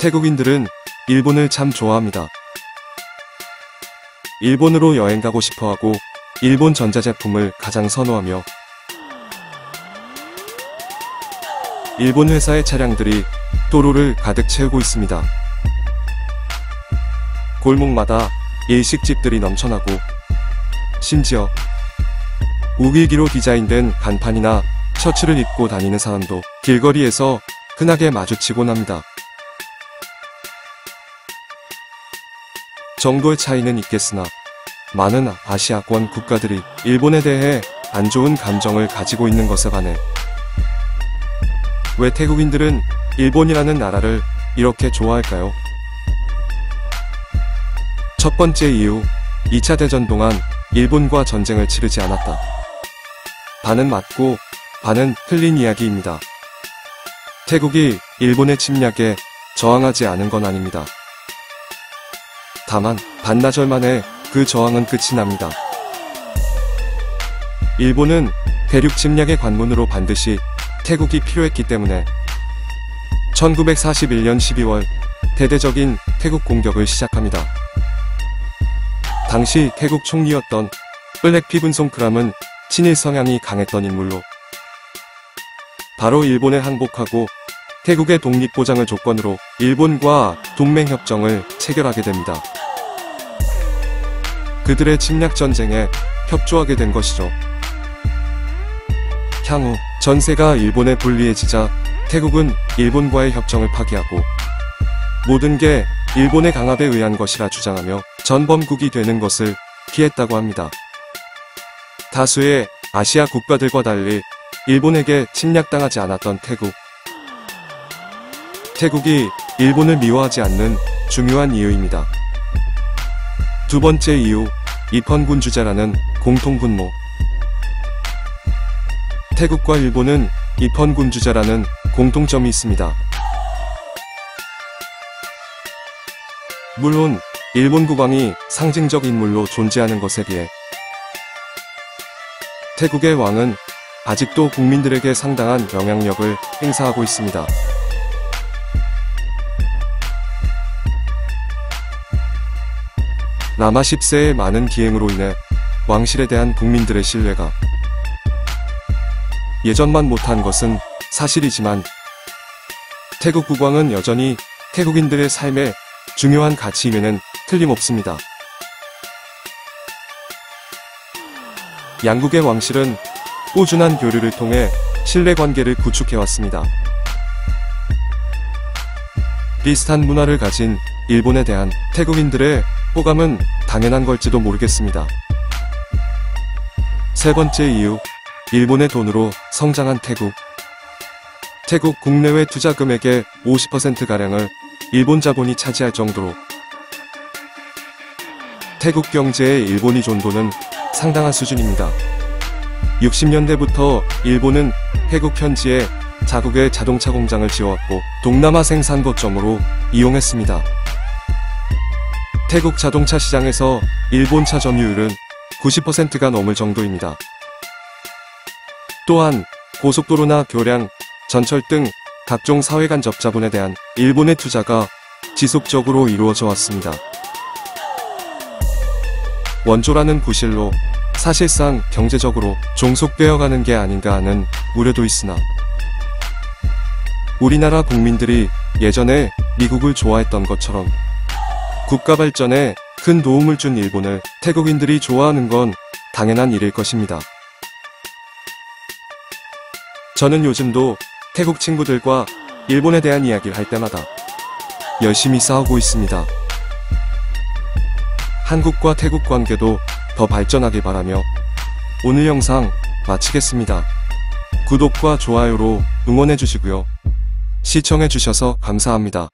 태국인들은 일본을 참 좋아합니다. 일본으로 여행 가고 싶어하고 일본 전자제품을 가장 선호하며 일본 회사의 차량들이 도로를 가득 채우고 있습니다. 골목마다 일식집들이 넘쳐나고 심지어 우길기로 디자인된 간판이나 셔츠를 입고 다니는 사람도 길거리에서 흔하게 마주치곤 합니다. 정도의 차이는 있겠으나 많은 아시아권 국가들이 일본에 대해 안 좋은 감정을 가지고 있는 것에 반해 왜 태국인들은 일본이라는 나라를 이렇게 좋아할까요? 첫 번째 이유, 2차 대전 동안 일본과 전쟁을 치르지 않았다. 반은 맞고 반은 틀린 이야기입니다. 태국이 일본의 침략에 저항하지 않은 건 아닙니다. 다만 반나절 만에 그 저항은 끝이 납니다. 일본은 대륙 침략의 관문으로 반드시 태국이 필요했기 때문에 1941년 12월 대대적인 태국 공격을 시작합니다. 당시 태국 총리였던 블랙피븐 송크람은 친일 성향이 강했던 인물로 바로 일본에 항복하고 태국의 독립보장을 조건으로 일본과 동맹협정을 체결하게 됩니다. 그들의 침략전쟁에 협조하게 된 것이죠. 향후 전세가 일본에 불리해지자 태국은 일본과의 협정을 파기하고 모든 게 일본의 강압에 의한 것이라 주장하며 전범국이 되는 것을 피했다고 합니다. 다수의 아시아 국가들과 달리 일본에게 침략당하지 않았던 태국. 태국이 일본을 미워하지 않는 중요한 이유입니다. 두 번째 이유, 이펀군 주제라는 공통분모. 태국과 일본은 이펀군 주제라는 공통점이 있습니다. 물론 일본 국왕이 상징적 인물로 존재하는 것에 비해 태국의 왕은 아직도 국민들에게 상당한 영향력을 행사하고 있습니다. 라마 10세의 많은 기행으로 인해 왕실에 대한 국민들의 신뢰가 예전만 못한 것은 사실이지만 태국 국왕은 여전히 태국인들의 삶의 중요한 가치임에는 틀림없습니다. 양국의 왕실은 꾸준한 교류를 통해 신뢰관계를 구축해왔습니다. 비슷한 문화를 가진 일본에 대한 태국인들의 호감은 당연한 걸지도 모르겠습니다. 세 번째 이유, 일본의 돈으로 성장한 태국. 태국 국내외 투자 금액의 50%가량을 일본 자본이 차지할 정도로 태국 경제의 일본이 존도는 상당한 수준입니다. 60년대부터 일본은 태국 현지에 자국의 자동차 공장을 지어왔고 동남아 생산 거점으로 이용했습니다. 태국 자동차 시장에서 일본 차 점유율은 90%가 넘을 정도입니다. 또한 고속도로나 교량, 전철 등 각종 사회간접 자본에 대한 일본의 투자가 지속적으로 이루어져 왔습니다. 원조라는 구실로 사실상 경제적으로 종속되어가는 게 아닌가 하는 우려도 있으나 우리나라 국민들이 예전에 미국을 좋아했던 것처럼 국가 발전에 큰 도움을 준 일본을 태국인들이 좋아하는 건 당연한 일일 것입니다. 저는 요즘도 태국 친구들과 일본에 대한 이야기를 할 때마다 열심히 싸우고 있습니다. 한국과 태국 관계도 더 발전하길 바라며 오늘 영상 마치겠습니다. 구독과 좋아요로 응원해주시고요. 시청해주셔서 감사합니다.